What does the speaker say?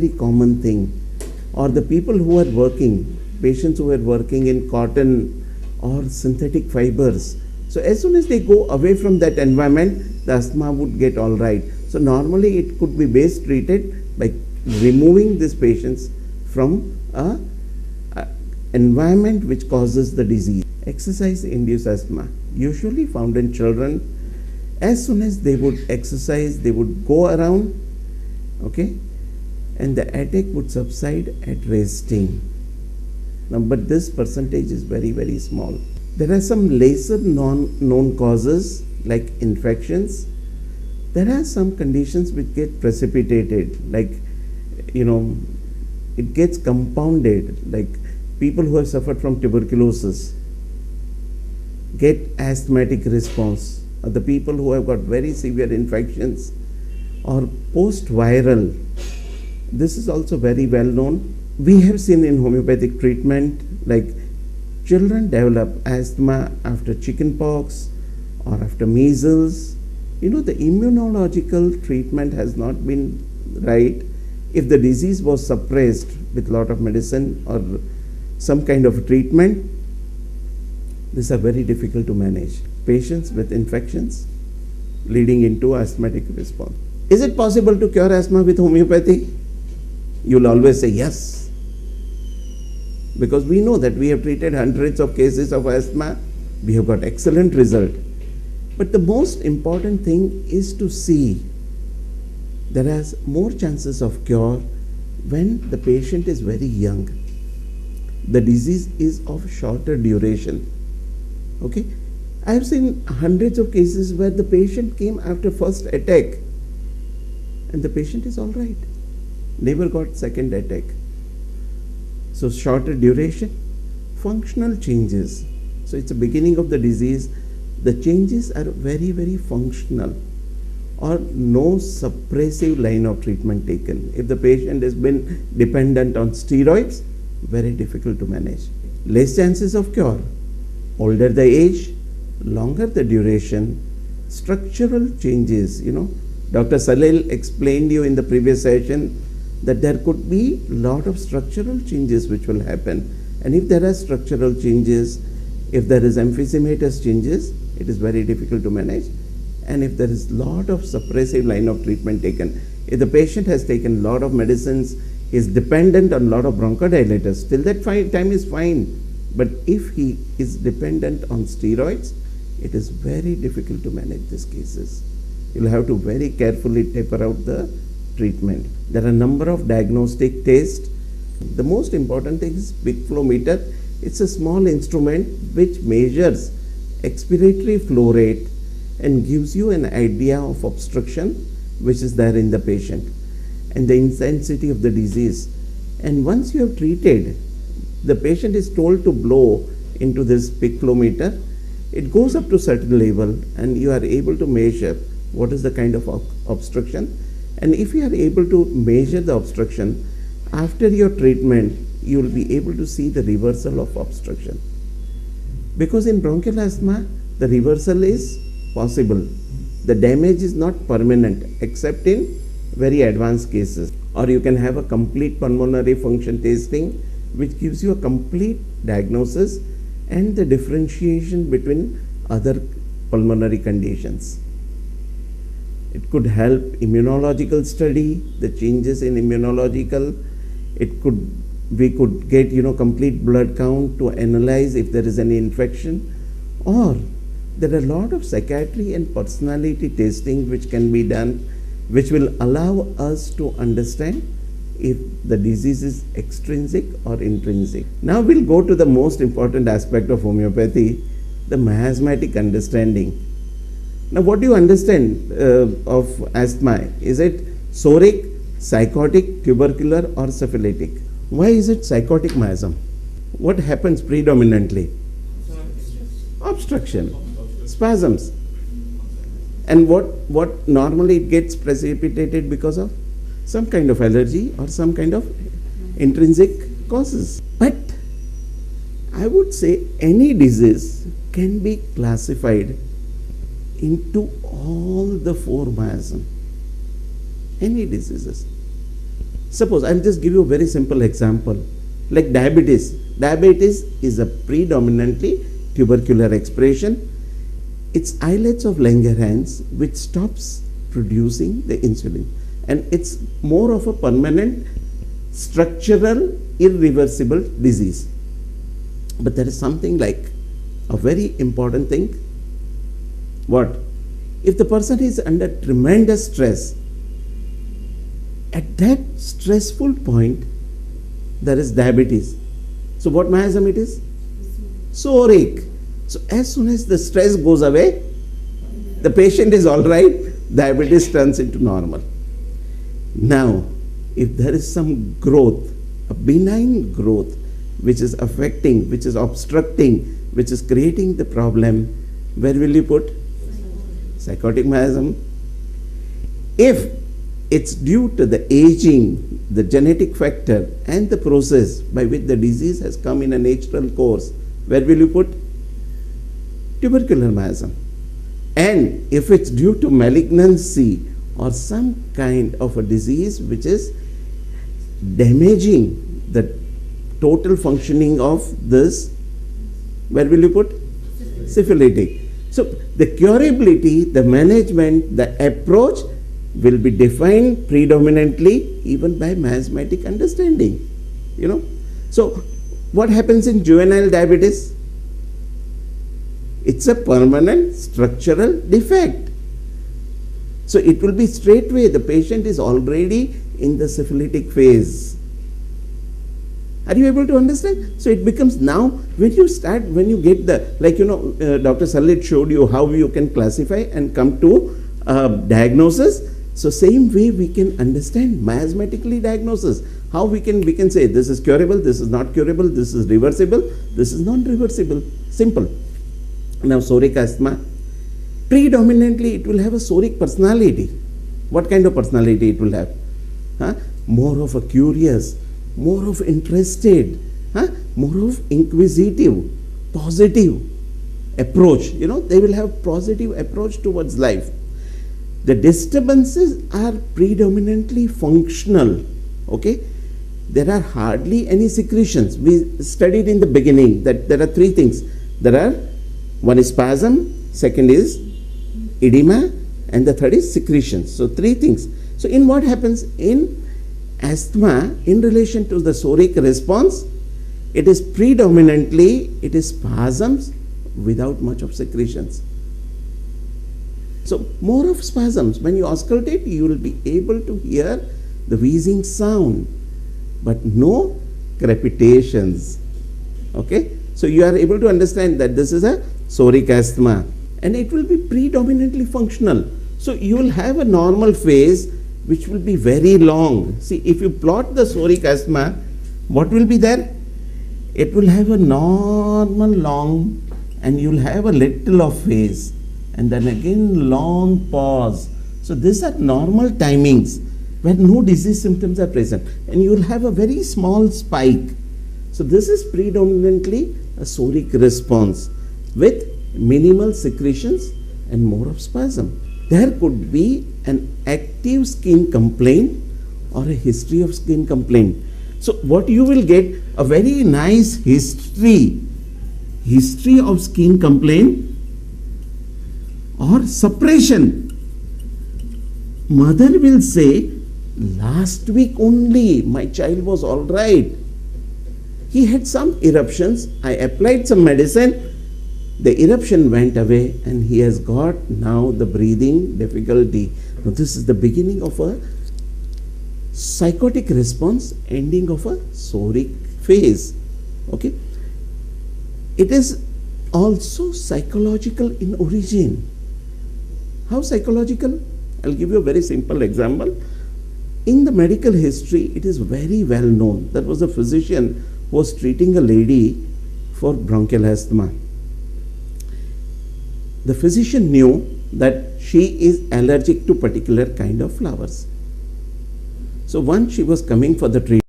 very common thing. Or the people who are working, patients who are working in cotton or synthetic fibers. So as soon as they go away from that environment, the asthma would get all right. So normally it could be best treated by removing these patients from a environment which causes the disease. Exercise-induced asthma, usually found in children. As soon as they would exercise, they would go around, okay, and the attack would subside at resting. Now, but this percentage is very, very small. There are some lesser known causes like infections. There are some conditions which get precipitated, like, it gets compounded, like people who have suffered from tuberculosis get asthmatic response, or the people who have got very severe infections or post-viral. This is also very well known. We have seen in homeopathic treatment, like children develop asthma after chickenpox or after measles. The immunological treatment has not been right. If the disease was suppressed with lot of medicine or some kind of treatment, these are very difficult to manage. Patients with infections leading into asthmatic response. Is it possible to cure asthma with homeopathy? You'll always say yes, because we know that we have treated hundreds of cases of asthma. We have got excellent result. But the most important thing is to see there is more chances of cure when the patient is very young. The disease is of shorter duration. Okay, I have seen hundreds of cases where the patient came after first attack and the patient is all right, never got second attack. So shorter duration, functional changes. So it's the beginning of the disease. The changes are very, very functional, or no suppressive line of treatment taken. If the patient has been dependent on steroids, very difficult to manage. Less chances of cure. Older the age, longer the duration, structural changes. Dr. Salil explained you in the previous session that there could be lot of structural changes which will happen. And if there are structural changes, if there is emphysematous changes, it is very difficult to manage. And if there is lot of suppressive line of treatment taken, if the patient has taken lot of medicines, is dependent on lot of bronchodilators, till that time is fine. But if he is dependent on steroids, it is very difficult to manage these cases. You'll have to very carefully taper out the treatment. There are a number of diagnostic tests. The most important thing is peak flow meter. It's a small instrument which measures expiratory flow rate and gives you an idea of obstruction which is there in the patient and the intensity of the disease. And once you have treated, the patient is told to blow into this peak flow meter. It goes up to certain level and you are able to measure what is the kind of obstruction. And if you are able to measure the obstruction, after your treatment, you will be able to see the reversal of obstruction. Because in bronchial asthma, the reversal is possible. The damage is not permanent except in very advanced cases. Or you can have a complete pulmonary function testing which gives you a complete diagnosis and the differentiation between other pulmonary conditions. It could help immunological study, the changes in immunological. We could get complete blood count to analyze if there is any infection, or there are a lot of psychiatry and personality testing which can be done, which will allow us to understand if the disease is extrinsic or intrinsic. Now we'll go to the most important aspect of homeopathy, the miasmatic understanding. Now what do you understand of asthma? Is it soric, psychotic, tubercular or syphilitic? Why is it psychotic miasm? What happens predominantly? Obstruction, spasms. And what normally it gets precipitated because of some kind of allergy or some kind of intrinsic causes. But I would say any disease can be classified into all the four miasm. Any diseases. Suppose I'll just give you a very simple example, like diabetes. Diabetes is a predominantly tubercular expression. It's islets of Langerhans which stops producing the insulin, and it's more of a permanent, structural, irreversible disease. But there is something like a very important thing. What? If the person is under tremendous stress, at that stressful point, there is diabetes. So what miasm it is? Psoric. So as soon as the stress goes away, the patient is all right, diabetes turns into normal. Now, if there is some growth, a benign growth, which is affecting, which is obstructing, which is creating the problem, where will you put? Psychotic miasm. If it's due to the aging, the genetic factor, and the process by which the disease has come in a natural course, where will you put? Tubercular miasm. And if it's due to malignancy or some kind of a disease which is damaging the total functioning of this, where will you put? Syphilitic. So the curability, the management, the approach will be defined predominantly even by miasmatic understanding. So what happens in juvenile diabetes? It's a permanent structural defect. So it will be straightway, the patient is already in the syphilitic phase. Are you able to understand? So it becomes now, when you get the, Dr. Salit showed you how you can classify and come to diagnosis. So same way we can understand miasmatically diagnosis. How we can say this is curable, this is not curable, this is reversible, this is non-reversible. Simple. Now psoric asthma, predominantly it will have a psoric personality. What kind of personality it will have? More of a curious, more of interested, more of inquisitive, positive approach. They will have positive approach towards life. The disturbances are predominantly functional. Okay, there are hardly any secretions. We studied in the beginning that there are three things. One is spasm, second is edema, and the third is secretions. So three things. So in what happens in asthma in relation to the psoric response, it is predominantly spasms without much of secretions. So more of spasms. When you auscultate, you will be able to hear the wheezing sound, but no crepitations. Okay, so you are able to understand that this is a psoric asthma, and it will be predominantly functional. So you will have a normal phase which will be very long. See, if you plot the psoric asthma, what will be there? It will have a normal long, and you will have a little of phase, and then again long pause. So these are normal timings where no disease symptoms are present, and you will have a very small spike. So this is predominantly a psoric response with minimal secretions and more of spasm. There could be an active skin complaint or a history of skin complaint. So what you will get, a very nice history of skin complaint or suppression. Mother will say, last week only my child was all right. He had some eruptions. I applied some medicine. The eruption went away, and he has got now the breathing difficulty. Now this is the beginning of a psychotic response, ending of a psoric phase. Okay. It is also psychological in origin. How psychological? I'll give you a very simple example. In the medical history, it is very well known. There was a physician who was treating a lady for bronchial asthma. The physician knew that she is allergic to particular kind of flowers. So once she was coming for the treatment,